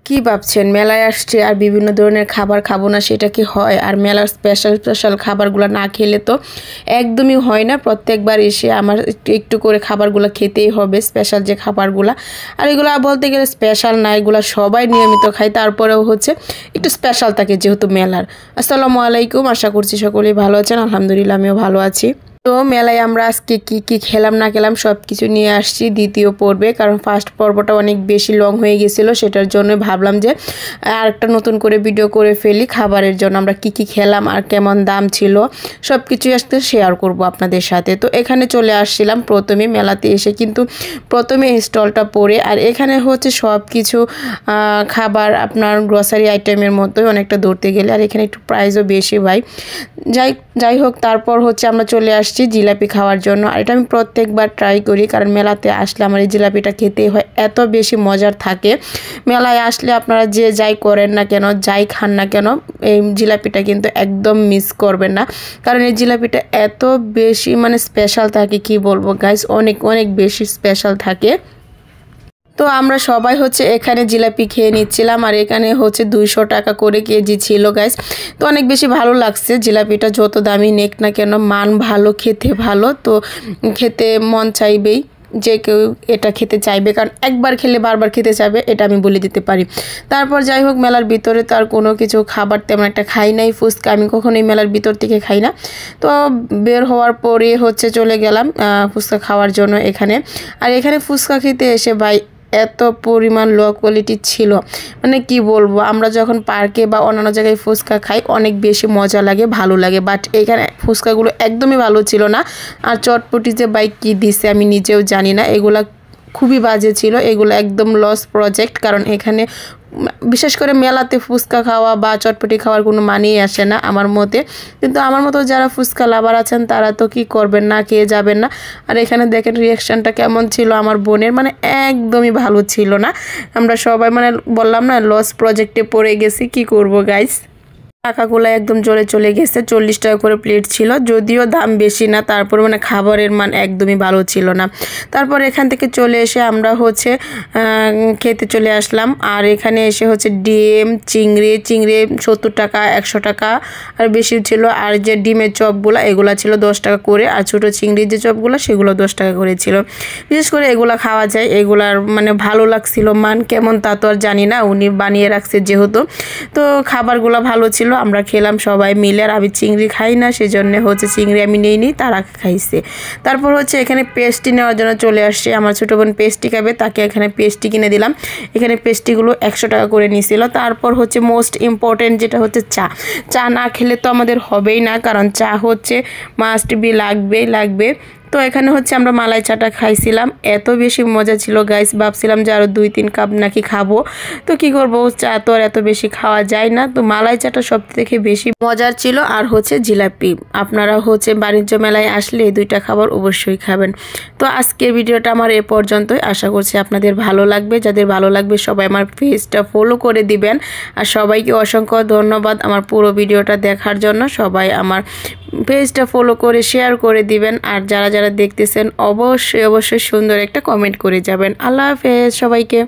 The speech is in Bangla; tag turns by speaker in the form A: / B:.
A: কি ভাবছেন মেলায় আসছে আর বিভিন্ন ধরনের খাবার খাবো না সেটা কি হয়? আর মেলার স্পেশাল স্পেশাল খাবারগুলো না খেলে তো একদমই হয় না। প্রত্যেকবার এসে আমার একটু একটু করে খাবারগুলো খেতেই হবে, স্পেশাল যে খাবারগুলো। আর এগুলো বলতে গেলে স্পেশাল না, এগুলো সবাই নিয়মিত খায়, তারপরেও হচ্ছে একটু স্পেশাল থাকে যেহেতু মেলার। আসসালামু আলাইকুম, আশা করছি সকলেই ভালো আছেন। আলহামদুলিল্লাহ আমিও ভালো আছি। তো মেলায় আমরা আজকে কি কি খেলাম না খেলাম সব কিছু নিয়ে আসছি দ্বিতীয় পর্বে, কারণ ফার্স্ট পর্বটা অনেক বেশি লং হয়ে গেছিলো, সেটার জন্য ভাবলাম যে আর একটা নতুন করে ভিডিও করে ফেলি খাবারের জন্য। আমরা কি কি খেলাম আর কেমন দাম ছিল সব কিছুই আজকে শেয়ার করব আপনাদের সাথে। তো এখানে চলে আসছিলাম প্রথমে মেলাতে এসে, কিন্তু প্রথমে স্টলটা পড়ে, আর এখানে হচ্ছে সব কিছু খাবার আপনার গ্রসারি আইটেমের মতোই অনেকটা ধরতে গেলে, আর এখানে একটু প্রাইসও বেশি ভাই। যাই হোক, তারপর হচ্ছে আমরা চলে আসছি জিলাপি খাওয়ার জন্য। আর এটা আমি প্রত্যেকবার ট্রাই করি, কারণ মেলাতে আসলে আমার এই জিলাপিটা খেতেই হয়, এত বেশি মজার থাকে। মেলায় আসলে আপনারা যে যাই করেন না কেন, যাই খান না কেন, এই জিলাপিটা কিন্তু একদম মিস করবেন না, কারণ এই জিলাপিটা এত বেশি স্পেশাল থাকে, কি বলবো গাইস, অনেক অনেক বেশি স্পেশাল থাকে। তো আমরা সবাই হচ্ছে এখানে জিলাপি খেয়ে নিচ্ছিলাম, আর এখানে হচ্ছে 200 টাকা করে কেজি ছিল গাইস। তো অনেক বেশি ভালো লাগছে জিলাপিটা, যত দামি নেক না কেন মান ভালো, খেতে ভালো, তো খেতে মন চাইবেই, যে কেউ এটা খেতে চাইবে, কারণ একবার খেলে বারবার খেতে চাইবে, এটা আমি বলে দিতে পারি। তারপর যাই হোক, মেলার ভিতরে তো আর কোনো কিছু খাবার তেমন একটা খাই নাই, ফুচকা আমি কখনোই মেলার ভিতর থেকে খাই না। তো বের হওয়ার পরে হচ্ছে চলে গেলাম ফুচকা খাওয়ার জন্য এখানে। আর এখানে ফুচকা খেতে এসে ভাই এত পরিমাণ লো কোয়ালিটি ছিল, কি বলবো, আমরা যখন পার্কে বা অন্যান্য জায়গায় ফুচকা খাই অনেক বেশি মজা লাগে, ভালো লাগে, বাট এখানে ফুচকাগুলো একদমই ভালো ছিল না। আর চটপটি যে বাইক কি দিছে আমি নিজেও জানি না, এগুলা খুবই বাজে ছিল, এগুলো একদম লস প্রজেক্ট। কারণ এখানে বিশেষ করে মেলাতে ফুচকা খাওয়া বা চটপটি খাওয়ার কোনো মানেই আসে না আমার মতে। কিন্তু আমার মতো যারা ফুচকা লাভার আছেন তারা তো কি করবেন, না খেয়ে যাবেন না। আর এখানে দেখেন রিয়াকশানটা কেমন ছিল আমার বোনের, একদমই ভালো ছিল না। আমরা সবাই বললাম না, লস প্রজেক্টে পড়ে গেছি, কি করব গাইস। টাকাগুলো একদম জলে চলে গেছে। 40 টাকা করে প্লেট ছিল, যদিও দাম বেশি না, তারপর খাবারের মান একদমই ভালো ছিল না। তারপর এখান থেকে চলে এসে আমরা হচ্ছে খেতে চলে আসলাম। আর এখানে এসে হচ্ছে ডিম, চিংড়ি 70 টাকা, 100 টাকা আর বেশি ছিল। আর যে ডিমের চপগুলো এগুলো ছিল 10 টাকা করে, আর ছোটো চিংড়ির যে চপগুলো সেগুলো 10 টাকা করে ছিল। বিশেষ করে এগুলো খাওয়া যায়, এগুলার ভালো লাগছিল। মান কেমন তা তো আর জানি না, উনি বানিয়ে রাখছে যেহেতু। তো খাবারগুলো ভালো ছিল, আমরা খেলাম সবাই মিলে। আর আমি চিংড়ি খাই না, সেজন্য হচ্ছে চিংড়ি আমি নিইনি, তারা খাইছে। তারপর হচ্ছে এখানে পেস্ট্রি নেওয়ার জন্য চলে আসছে, আমার ছোটো বোন পেস্ট্রি খাবে, তাকে এখানে পেস্ট্রি কিনে দিলাম। এখানে পেস্ট্রিগুলো 100 টাকা করে নিয়েছিল। তারপর হচ্ছে মোস্ট ইম্পর্টেন্ট যেটা হচ্ছে চা না খেলে তো আমাদের হবেই না, কারণ চা হচ্ছে মাস্ট বি, লাগবে। তো এখানে হচ্ছে আমরা মালাই চাটা খাইছিলাম, এত বেশি মজা ছিল গাইস, ভাবছিলাম যে আরও 2-3 কাপ নাকি খাবো। তো কি করবো, চা তো আর এত বেশি খাওয়া যায় না, তো মালাই চাটা সব থেকে বেশি মজার ছিল। আর হচ্ছে জিলাপি, আপনারা হচ্ছে বাণিজ্য মেলায় আসলে এই 2টা খাবার অবশ্যই খাবেন। তো আজকের ভিডিওটা আমার এ পর্যন্তই, আশা করছি আপনাদের ভালো লাগবে। যাদের ভালো লাগবে সবাই আমার পেজটা ফলো করে দিবেন। আর সবাইকে অসংখ্য ধন্যবাদ আমার পুরো ভিডিওটা দেখার জন্য। সবাই আমার পেজটা ফলো করে শেয়ার করে দিবেন। আর যারা যারা দেখতেছেন অবশ্যই সুন্দর একটা কমেন্ট করে যাবেন। আল্লাহ হাফেজ সবাইকে।